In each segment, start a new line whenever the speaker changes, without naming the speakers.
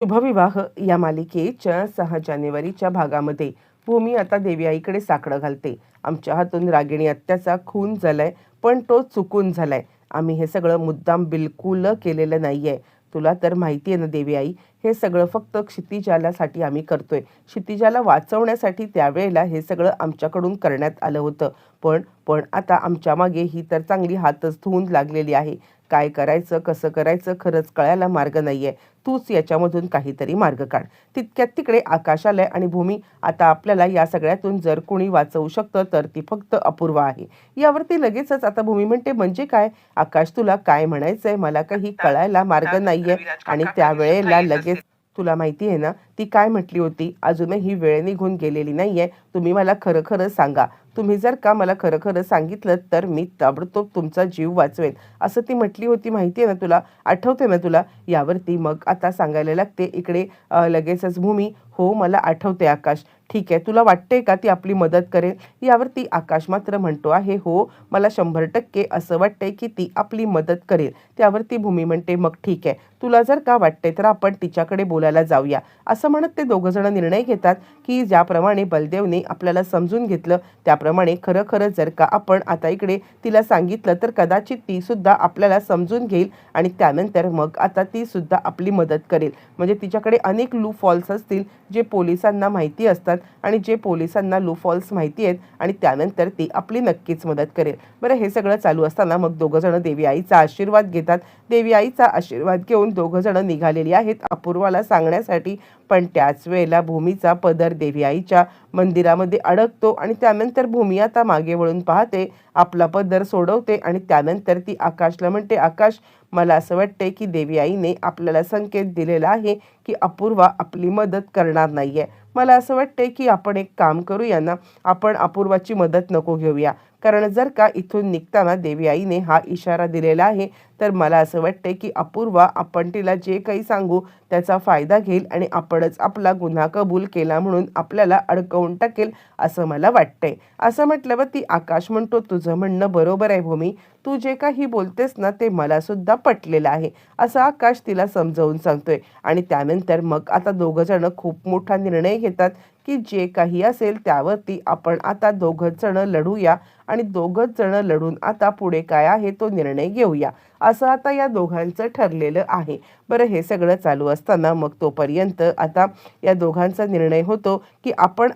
शुभविवाह या मालिकेच्या 6 जानेवारीच्या भागामध्ये भूमी आता देवी आईकडे साकडं घालते. आमच्या हातून रागिणी आत्याचा खून झालाय, पण तो चुकून झालाय. आम्ही हे सगळं मुद्दाम बिलकुल केलेलं नाहीये. तुला तर माहिती आहे ना देवी आई, हे सगळं फक्त क्षितिजालासाठी आम्ही करतोय. क्षितिजाला वाचवण्यासाठी त्यावेळेला हे सगळं आमच्याकडून करण्यात आलं होतं. पण पण आता आमच्या मागे ही तर चांगली हातच धुवून लागलेली आहे. काय करायचं, कसं करायचं खरंच कळायला मार्ग नाहीये. तूच याच्यामधून काहीतरी मार्ग काढ. तितक्यात तिकडे आकाश आलंय आणि भूमी, आता आपल्याला या सगळ्यातून जर कोणी वाचवू शकतं तर ती फक्त अपूर्वा आहे. यावरती लगेचच आता भूमी म्हणते, म्हणजे काय आकाश, तुला काय म्हणायचंय? मला काही कळायला मार्ग नाहीये. आणि त्यावेळेला लगेच तुला माहिती आहे ना ती काय म्हटली होती, अजूनही वेळ निघून गेलेली नाहीये. तुम्ही मला खरं खरं सांगा. तुम्ही जर का मला खरं खरं सांगितलं तर मी ताबडतोब तुमचा जीव वाचवेन, असं ती म्हटली होती. माहिती आहे ना तुला, आठवते ना तुला? यावरती मग आता सांगायला लागते इकडे लगेचच भूमी, हो मला आठवते आकाश. ठीक आहे, तुला वाटते का ती आपली मदत करेल? यावरती आकाश मात्र म्हणतो आहे, हो मला 100% असं वाटतंय की ती आपली मदत करेल. त्यावरती भूमी म्हणते, मग ठीक आहे, तुला जर का वाटते तर आपण तिच्याकडे बोलायला जाऊया. असं म्हणत ते दोघं जण निर्णय घेतात की ज्याप्रमाणे बलदेवने आपल्याला समजून घेतलं त्याप्रमाणे खरं खरं जर का आपण आता इकडे तिला सांगितलं तर कदाचित ती सुद्धा आपल्याला समजून घेईल आणि त्यानंतर मग आता ती सुद्धा आपली मदत करेल. म्हणजे तिच्याकडे अनेक लूप फॉल्स असतील जे पोलिसांना माहिती असतात आणि जे पोलिसांना लूप फॉल्स माहिती आहेत आणि त्यानंतर ती आपली नक्कीच मदत करेल. बरं, हे सगळं चालू असताना मग दोघं जण देवी आईचा आशीर्वाद घेतात. देवी आईचा आशीर्वाद घेऊन दोघं जण निघालेली आहेत अपूर्वाला सांगण्यासाठी. पण त्याच वेळेला भूमीचा पदर देवी आईच्या मंदिरामध्ये अडकतो आणि त्यानंतर भूमी आता मागे वळून पाहते, आपला पदर सोडवते आणि त्यानंतर ती आकाशला म्हणते, आकाश, मला असं वाटतंय की देवी आईने आपल्याला संकेत दिलेला आहे की अपूर्वा आपली मदत करणार नाहीये. मला असं वाटतंय की आपण एक काम करूया ना, आपण अपूर्वाची मदत नको घेऊया. कारण जर का इथून निघताना देवी आईने हा इशारा दिलेला आहे तर मला असं वाटतंय की अपूर्वा, आपण तिला जे काही सांगू त्याचा फायदा घेईल आणि आपणच आपला गुन्हा कबूल केला म्हणून आपल्याला अडकवून टाकेल, असं मला वाटतंय. असं म्हटल्यावर ती आकाश म्हणतो, तुझं म्हणणं बरोबर आहे भूमी, तू जे काही बोलतेस ना ते मला सुद्धा पटलेलं आहे, असं आकाश तिला समजावून सांगतोय. आणि त्यानंतर मग आता दोघं जण खूप मोठा निर्णय घेतात की जे काही असेल त्यावरती आपण आता दोघंच जण लढूया आणि दोघंच जण लढून आता पुढे काय आहे तो निर्णय घेऊया, असं आता या दोघांचं ठरलेलं आहे. बरं, हे सगळं चालू असताना मग तोपर्यंत आता या दोघांचा निर्णय होतो की आपण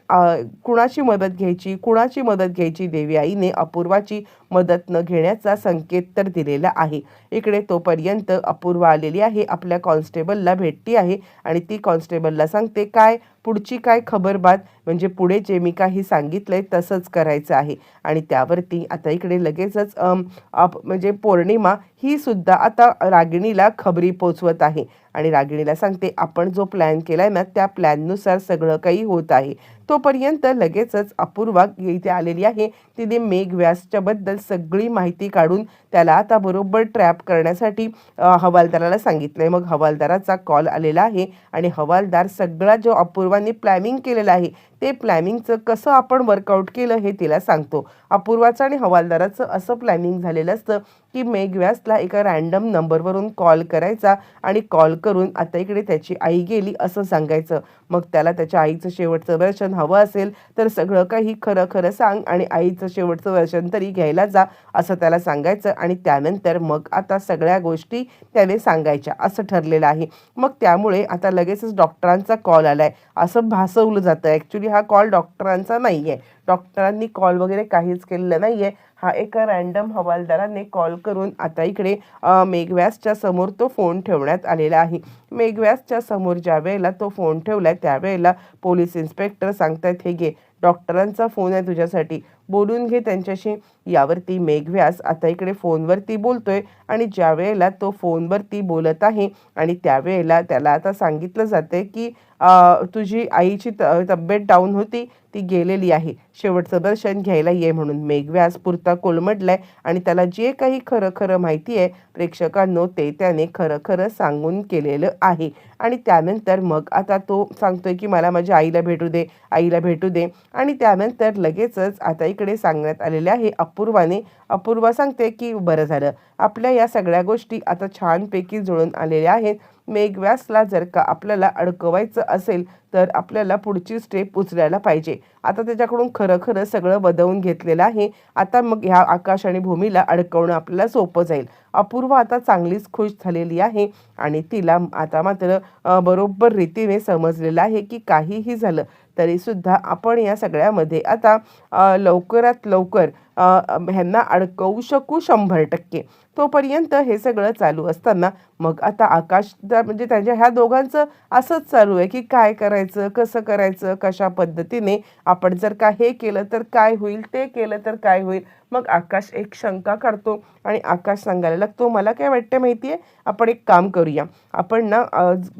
कुणाची मदत घ्यायची, कुणाची मदत घ्यायची. देवी आईने अपूर्वाची मदत न घेण्याचा संकेत तर दिलेला आहे. इकडे तोपर्यंत अपूर्वा आलेली आहे, आपल्या कॉन्स्टेबलला भेटती आहे आणि ती कॉन्स्टेबलला सांगते, काय पुढची काय खबरबात, म्हणजे पुढे जे मी काही सांगितलंय तसंच करायचं आहे. आणि त्यावरती आता इकडे लगेचच म्हणजे पौर्णिमा ही सुद्धा आता रागिणीला खबरी पोचवत आहे आणि रागिणीला सांगते, आपण जो प्लॅन केलाय ना त्या प्लॅननुसार सगळं काही होत आहे. तोपर्यंत लगेचच अपूर्वा इथे आलेली आहे. तिने मेघ व्यासच्या बद्दल सगळी माहिती काढून त्याला आता बरोबर ट्रॅप करण्यासाठी हवालदाराला सांगितलंय. मग हवालदाराचा कॉल आलेला आहे आणि हवालदार सगळा जो अपूर्वाने प्लॅनिंग केलेलं आहे ते प्लॅनिंगचं कसं आपण वर्कआउट केलं हे तिला सांगतो. अपूर्वाचं आणि हवालदाराचं असं प्लॅनिंग झालेलं असतं की मेघ व्यासला एका रॅन्डम नंबरवरून कॉल करायचा आणि कॉल करून आता इकडे त्याची आई गेली असं सांगायचं. मग त्याला त्याच्या आईचं शेवटचं दर्शन हवं असेल तर सगळं काही खरं खरं सांग आणि आईचं शेवटचं दर्शन तरी घ्यायला जा, असं त्याला सांगायचं. आणि त्यानंतर मग आता सगळ्या गोष्टी त्याने सांगायच्या असं ठरलेलं आहे. मग त्यामुळे आता लगेचच डॉक्टरांचा कॉल आलाय असं भासवलं जातं. ॲक्च्युली हा कॉल डॉक्टरांचा नाही आहे, डॉक्टरांनी कॉल वगैरे काहीच केलेलं नाही आहे. हा एका रॅन्डम हवालदाराने कॉल करून आता इकडे मेघव्यासच्या समोर तो फोन ठेवण्यात आलेला आहे. मेघव्यासच्या समोर ज्या वेळेला तो फोन ठेवलाय त्यावेळेला पोलीस इन्स्पेक्टर सांगतायत, हे घे, डॉक्टरांचा फोन आहे तुझ्यासाठी, बोलून घे त्यांच्याशी. यावरती मेघव्यास आता इकडे फोनवरती बोलतोय आणि ज्या वेळेला तो फोनवरती बोलत आहे आणि त्यावेळेला त्याला आता सांगितलं जाते की तुझी आईची तब्येत डाऊन होती, ती गेलेली आहे, शेवटचं दर्शन घ्यायला ये म्हणून. मेघव्यास पुरता कोलमडलाय आणि त्याला जे काही खरं खरं माहिती आहे प्रेक्षकांनो ते त्याने खरं खरं सांगून केलेलं आहे. आणि त्यानंतर मग आता तो सांगतोय की मला माझ्या आईला भेटू दे, आईला भेटू दे. आणि त्यानंतर लगेचच आता इकडे सांगण्यात आलेले आहे अपूर्वाने. अपूर्वा सांगते की बरं झालं, आपल्या या सगळ्या गोष्टी आता छानपैकी जुळून आलेल्या आहेत. मेघव्यासला जर का आपल्याला अडकवायचं असेल तर आपल्याला पुढची स्टेप उचलायला पाहिजे. आता त्याच्याकडून खरं खरं सगळं बदवून घेतलेलं आहे. आता मग ह्या आकाश आणि भूमीला अडकवणं आपल्याला सोपं जाईल. अपूर्वा आता चांगलीच खुश झालेली आहे आणि तिला आता मात्र बरोबर रीतीने समजलेलं आहे की काहीही झालं तरीसुद्धा आपण या सगळ्यामध्ये आता लवकरात लवकर ह्यांना अडकवू शकू 100%. तोपर्यंत हे सगळं चालू असताना मग आता आकाश म्हणजे त्यांच्या ह्या दोघांचं असंच चालू आहे की काय करायचं, कसं करायचं, कशा पद्धतीने आपण जर का हे केलं तर काय होईल, ते केलं तर काय होईल. मग आकाश एक शंका काढतो आणि आकाश सांगायला लागतो, मला काय वाटतं माहिती आहे, आपण एक काम करूया, आपण ना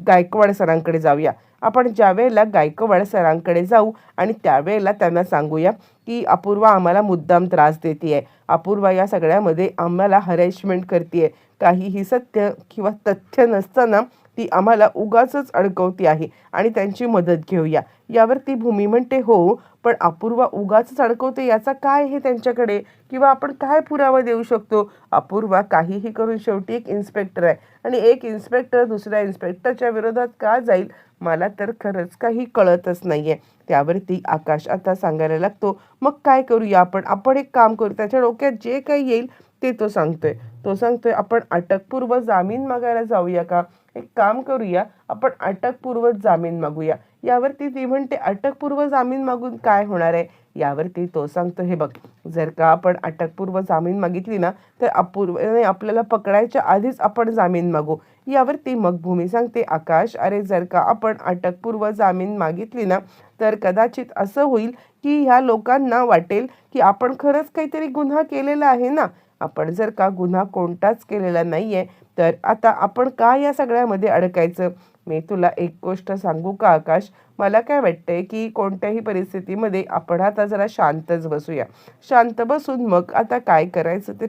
गायकवाड सरांकडे जाऊया. आपण ज्यावेळेला गायकवाड सरांकडे जाऊ आणि त्यावेळेला त्यांना सांगूया की अपूर्वा आम्हाला मुद्दाम त्रास देते आहे, अपूर्वा या सगळ्यामध्ये आम्हाला हरेसमेंट करते, काहीही सत्य किंवा तथ्य नसताना ती आम्हाला उगाचच अडकवती आहे आणि त्यांची मदत घेऊया. यावरती भूमी म्हणते, हो पण अपूर्वा उगाचच अडकवते याचा काय हे त्यांच्याकडे, किंवा आपण काय पुरावा देऊ शकतो. अपूर्वा काहीही करून शेवटी एक इन्स्पेक्टर आहे आणि एक इन्स्पेक्टर दुसऱ्या इन्स्पेक्टरच्या विरोधात का जाईल, मला तर खरंच काही कळतच नाहीये. त्यावरती आकाश आता सांगायला लागतो, मग काय करूया आपण, आपण एक काम करू, त्याच्या डोक्यात जे काही येईल ते तो सांगतोय आपण अटकपूर्व जामीन मागायला जाऊया का, एक काम करूया, आपण अटकपूर्व जामीन मागूया. यावरती ती म्हणते, अटकपूर्व जामीन मागून काय होणार आहे. यावरती तो सांगतो, हे बघ, जर का आपण अटकपूर्व जामीन मागितली ना तर अपूर्वने आपल्याला पकडायच्या आधीच आपण जामीन मागू. यावरती मग भूमी सांगते, आकाश अरे जर का आपण अटकपूर्व जामीन मागितली ना तर कदाचित असं होईल की ह्या लोकांना वाटेल की आपण खरंच काहीतरी गुन्हा केलेला आहे ना. आपण जर का गुन्हा कोणताच केलेला नाहीये तर आता आपण का या सगळ्यामध्ये अडकायचं. मी तुला एक गोष्ट सांगू का आकाश, मला काय वाटतंय की कोणत्याही परिस्थितीमध्ये आपण आता जरा शांतच बसूया, शांत बसून मग आता काय करायचं ते.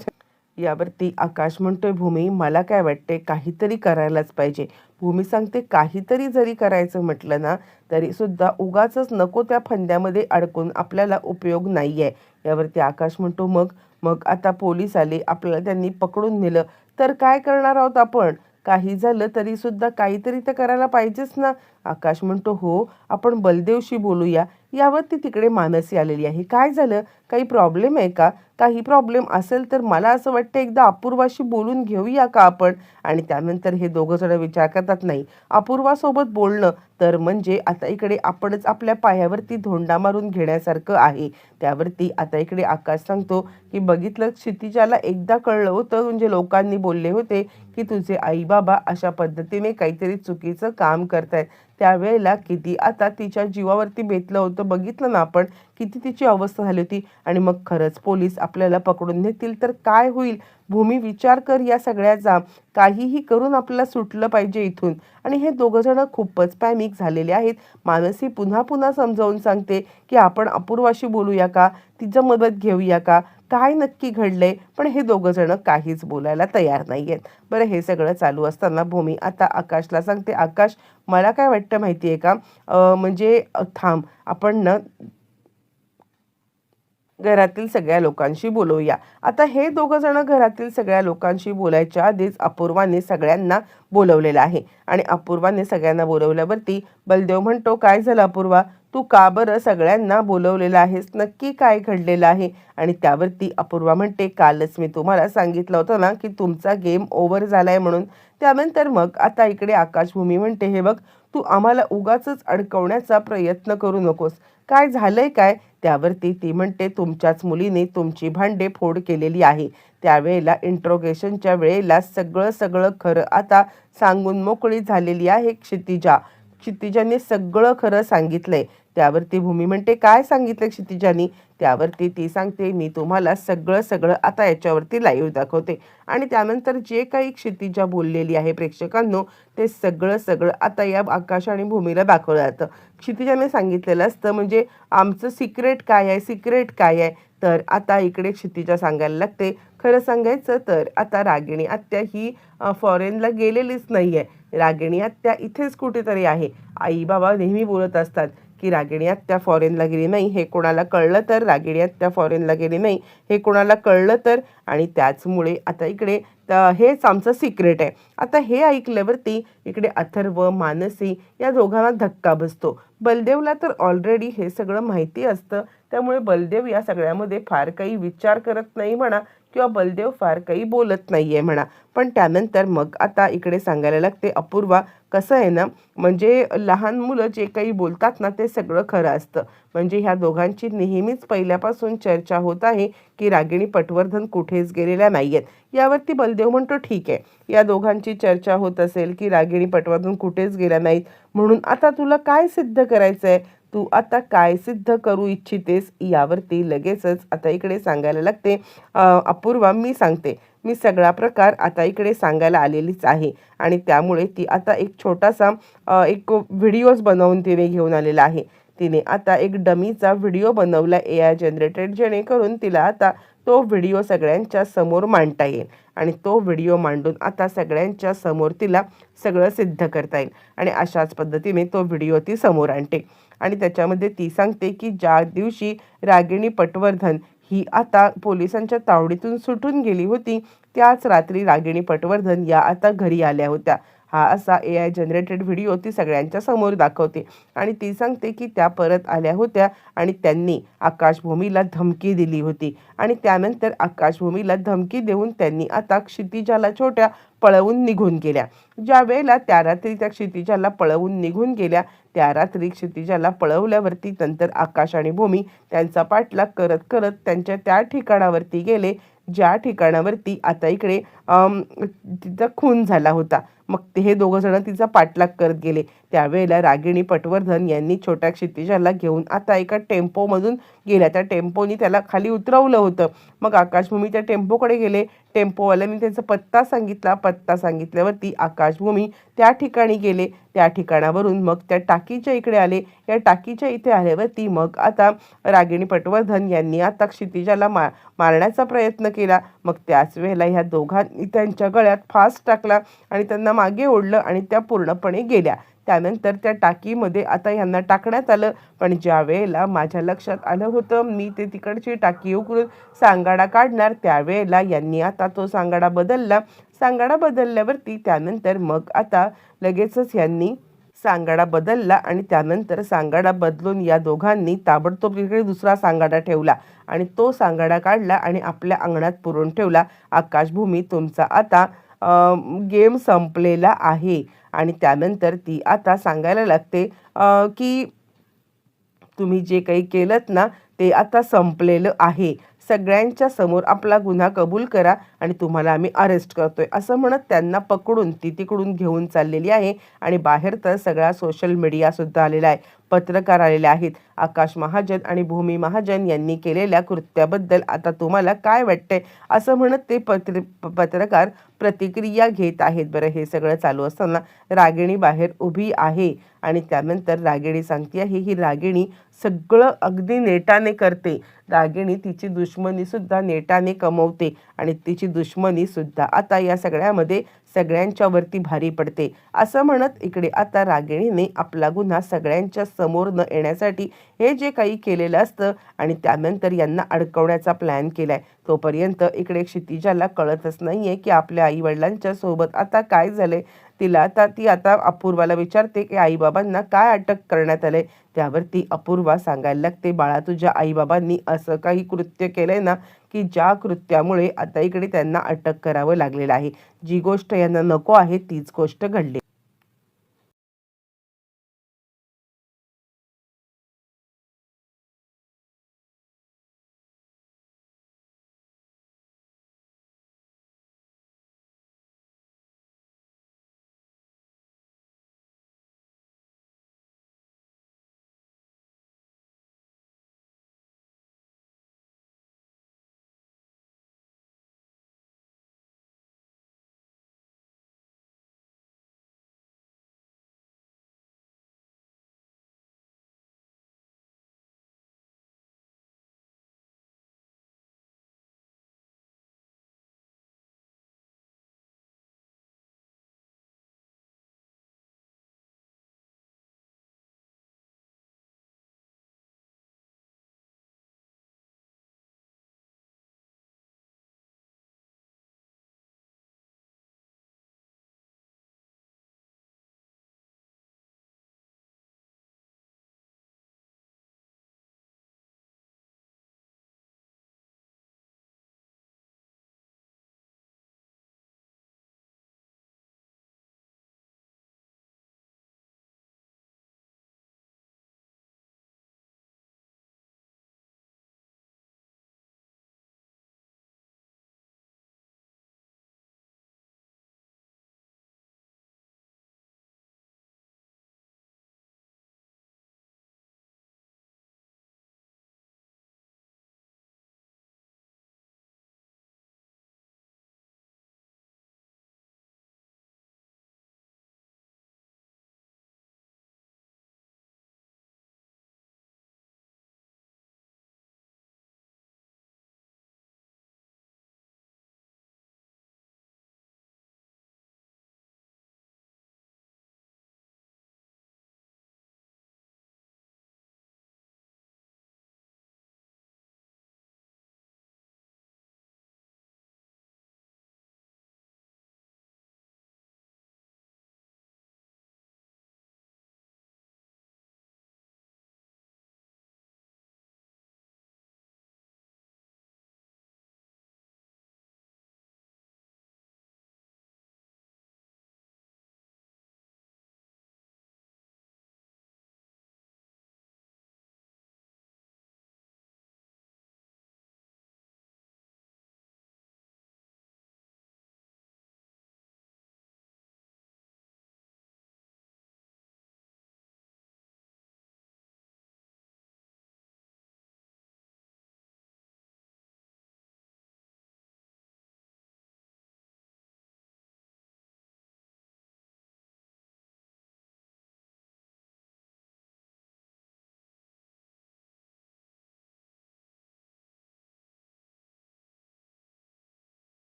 यावरती आकाश म्हणतोय, भूमी मला काय वाटते काहीतरी करायलाच पाहिजे. भूमी सांगते, काहीतरी जरी करायचं म्हटलं ना तरी सुद्धा उगाचच नको त्या फंद्यामध्ये अडकून आपल्याला उपयोग नाही आहे. यावरती आकाश म्हणतो, मग मग आता पोलीस आले, आपल्याला त्यांनी पकडून नेलं तर काय करणार आहोत आपण, काही झालं तरी सुद्धा काहीतरी तर करायला पाहिजेच ना. आकाश म्हणतो, हो आपण बलदेवशी बोलूया. यावरती तिकडे मानसी आलेली आहे. काय झालं, काही प्रॉब्लेम आहे का, काही प्रॉब्लेम असेल तर मला असं वाटतं एकदा अपूर्वाशी बोलून घेऊया का आपण. आणि त्यानंतर हे दोघं जण विचार करतात, नाही अपूर्वासोबत बोलणं तर म्हणजे आता इकडे आपणच आपल्या पायावरती धोंडा मारून घेण्यासारखं आहे. त्यावरती आता इकडे आकाश सांगतो की बघितलं, क्षितिजाला एकदा कळलं होतं, म्हणजे लोकांनी बोलले होते की तुझे आई बाबा अशा पद्धतीने काहीतरी चुकीचं काम करतायत, त्यावेळेला किती आता तिच्या जीवावरती बेतलं होतं, बघितलं ना आपण किती तिची अवस्था झाली होती. आणि मग खरंच पोलीस आपल्याला पकडून नेतील तर काय होईल. भूमी विचार कर या सगळ्याचा, काहीही करून आपल्याला सुटलं पाहिजे इथून. आणि हे दोघं जण खूपच पॅनिक झालेले आहेत. मानसी पुन्हा पुन्हा समजावून सांगते की आपण अपूर्वाशी बोलूया का, तिचं मदत घेऊया का, काय नक्की घडलंय. पण हे दोघं जण काहीच बोलायला तयार नाही आहेत. बरं, हे सगळं चालू असताना भूमी आता आकाशला सांगते, आकाश मला काय वाटतं माहिती आहे का, म्हणजे थांब, आपण ना घरातील सगळ्या लोकांशी बोलवूया. आता हे दोघं जण घरातील सगळ्या लोकांशी बोलायच्या आधीच अपूर्वाने सगळ्यांना बोलवलेलं आहे. आणि अपूर्वाने सगळ्यांना बोलवल्यावरती बलदेव म्हणतो, काय झालं अपूर्वा, तू का बरं सगळ्यांना बोलवलेलं आहेस, नक्की काय घडलेलं आहे. आणि त्यावरती अपूर्वा म्हणते, कालच मी तुम्हाला सांगितलं होतं ना की तुमचा गेम ओव्हर झालाय म्हणून. त्यानंतर मग आता इकडे आकाशभूमी म्हणते, हे बघ, तू आम्हाला उगाचच अडकवण्याचा प्रयत्न करू नकोस, काय झालंय काय. त्यावरती ती म्हणते, तुमच्याच मुलीने तुमची भांडे फोड केलेली आहे. त्यावेळेला इंट्रोगेशनच्या वेळेला सगळं खरं आता सांगून मोकळी झालेली आहे क्षितिजाने सगळं खरं सांगितलंय. त्यावरती भूमी म्हणते, काय सांगितलंय क्षितिजानी. त्यावरती ती सांगते, मी तुम्हाला सगळं आता याच्यावरती लाईव्ह दाखवते. आणि त्यानंतर जे काही क्षितिजा बोललेली आहे प्रेक्षकांनो, ते सगळं आता या आकाश आणि भूमीला दाखवलं जातं. क्षितिजाने सांगितलेलं असतं, म्हणजे आमचं सिक्रेट काय आहे. तर आता इकडे क्षितिजा सांगायला लागते, खरं सांगायचं तर आता रागिणी आत्या ही फॉरेनला गेलेलीच नाही आहे. रागिणी आत्या इथेच कुठेतरी आहे. आई बाबा नेहमी बोलत असतात की रागिणी आत्या फॉरेनला गेली नाही हे कोणाला कळलं तर, रागिणी आत्या फॉरेनला गेली नाही हे कोणाला कळलं तर, आणि त्याचमुळे आता इकडे हेच आमचं सिक्रेट आहे. आता हे ऐकल्यावरती इकडे अथर्व, मानसी या दोघांना धक्का बसतो. बलदेवला तर ऑलरेडी हे सगळं माहिती असतं, त्यामुळे बलदेव या सगळ्यामध्ये फार काही विचार करत नाही म्हणा, किंवा बलदेव फार काही बोलत नाहीये म्हणा. पण त्यानंतर मग आता इकडे सांगायला लागते अपूर्वा, कसं आहे ना, म्हणजे लहान मुलं जे काही बोलतात ना ते सगळं खरं असतं. म्हणजे ह्या दोघांची नेहमीच पहिल्यापासून चर्चा होत आहे की रागिणी पटवर्धन कुठेच गेलेल्या नाहीयेत. यावरती बलदेव म्हणतो ठीक आहे, या दोघांची चर्चा होत असेल की रागिणी पटवर्धन कुठेच गेल्या नाहीत, म्हणून आता तुला काय सिद्ध करायचं आहे, तू आता काय सिद्ध करू इच्छितेस. यावरती लगेचच आता इकडे सांगायला लागते अपूर्वा, मी सांगते, मी सगळा प्रकार आता इकडे सांगायला आलेलीच आहे, आणि त्यामुळे ती आता एक छोटासा एक व्हिडिओज बनवून तिने घेऊन आलेला आहे. तिने आता एक डमीचा व्हिडिओ बनवला AI जनरेटेड, जेणेकरून तिला आता तो व्हिडिओ सगळ्यांच्या समोर मांडता येईल, आणि तो व्हिडिओ मांडून आता सगळ्यांच्या समोर तिला सगळं सिद्ध करता येईल. आणि अशाच पद्धतीने तो व्हिडिओ ती समोर आणते, आणि त्याच्यामध्ये ती सांगते की ज्या दिवशी रागिणी पटवर्धन ही आता पोलिसांच्या तावडीतून सुटून गेली होती, त्याच रात्री रागिणी पटवर्धन या आता घरी आल्या होत्या. हा असा AI जनरेटेड व्हिडिओ ती सगळ्यांच्या समोर दाखवते, आणि ती सांगते की त्या परत आल्या होत्या आणि त्यांनी आकाशभूमीला धमकी दिली होती, आणि त्यानंतर आकाशभूमीला धमकी देऊन त्यांनी आता क्षितिजाला छोट्या पळवून निघून गेल्या. ज्या वेळेला त्या रात्री त्या क्षितिजाला पळवून निघून गेल्या, त्या रात्री क्षितिजाला पळवल्यावरती नंतर आकाश आणि भूमी त्यांचा पाठलाग करत करत त्यांच्या त्या ठिकाणावरती गेले, ज्या ठिकाणावरती आता इकडे तिचा खून झाला होता. मग हे दोघं जण तिचा पाठलाग करत गेले. त्यावेळेला रागिणी पटवर्धन यांनी छोट्या क्षितिजाला घेऊन आता एका टेम्पोमधून गेल्या. त्या टेम्पोनी त्याला खाली उतरवलं होतं. मग आकाशभूमी त्या टेम्पोकडे गेले. टेम्पोवाल्यांनी त्यांचा पत्ता सांगितला. पत्ता सांगितल्यावरती आकाशभूमी त्या ठिकाणी गेले. त्या ठिकाणावरून मग त्या टाकीच्या इकडे आले. या टाकीच्या इथे आल्यावरती मग आता रागिणी पटवर्धन यांनी आता क्षितिजाला मारण्याचा प्रयत्न केला. मग त्याच वेळेला ह्या दोघांनी त्यांच्या गळ्यात फास टाकला आणि त्यांना मागे ओढलं, आणि त्या पूर्णपणे गेल्या. त्यानंतर त्या टाकीमध्ये आता ह्यांना टाकण्यात आलं. पण ज्या वेळेला माझ्या लक्षात आलं होतं मी ते तिकडची टाकी उकळून सांगाडा काढणार, त्यावेळेला यांनी आता तो सांगाडा बदलला. सांगाडा बदलल्यावरती त्यानंतर मग आता लगेचच यांनी सांगाडा बदलला, आणि त्यानंतर सांगाडा बदलून या दोघांनी ताबडतोब इकडे दुसरा सांगाडा ठेवला, आणि तो सांगाडा काढला आणि आपल्या अंगणात पुरून ठेवला. आकाशभूमी, तुमचा आता गेम संपलेला आहे. आणि त्यानंतर ती आता सांगायला लागते की तुम्ही जे काही केलंत ना ते आता संपलेलं आहे. सगळ्यांच्या समोर आपला गुन्हा कबूल करा आणि तुम्हाला आम्ही अरेस्ट करतोय, असं म्हणत त्यांना पकडून ती तिकडून घेऊन चाललेली आहे. आणि बाहेर तर सगळा सोशल मीडिया सुद्धा आलेला आहे, पत्रकार आलेले आहेत. आकाश महाजन आणि भूमी महाजन यांनी केलेल्या कृत्याबद्दल आता तुम्हाला काय वाटतंय, असं म्हणत ते पत्रकार प्रतिक्रिया घेत आहेत. बरं, हे सगळं चालू असताना रागिणी बाहेर उभी आहे, आणि त्यानंतर रागिणी सांगते आहे ही रागिणी सगळं अगदी नेटाने करते. रागिणी तिची दुश्मनी सुद्धा नेटाने कमवते, आणि तिची दुश्मनी सुद्धा आता या सगळ्यामध्ये सगळ्यांच्यावरती भारी पडते, असं म्हणत इकडे आता रागिणीने आपला गुन्हा सगळ्यांच्या समोर न येण्यासाठी हे जे काही केलेलं असतं आणि त्यानंतर यांना अडकवण्याचा प्लॅन केलाय. तोपर्यंत इकडे क्षितिजाला कळतच नाहीये की आपल्या आईवडिलांच्या सोबत आता काय झालंय. ती आता अपूर्वाला विचारते की आईबाबांना काय अटक करण्यात आलंय. त्यावरती अपूर्वा सांगायला लागते, बाळा, तुझ्या आईबाबांनी असं काही कृत्य केलंय ना की ज्या कृत्यामुळे आता इकडे त्यांना अटक करावं लागलेलं आहे. जी गोष्ट यांना नको आहे तीच गोष्ट घडली.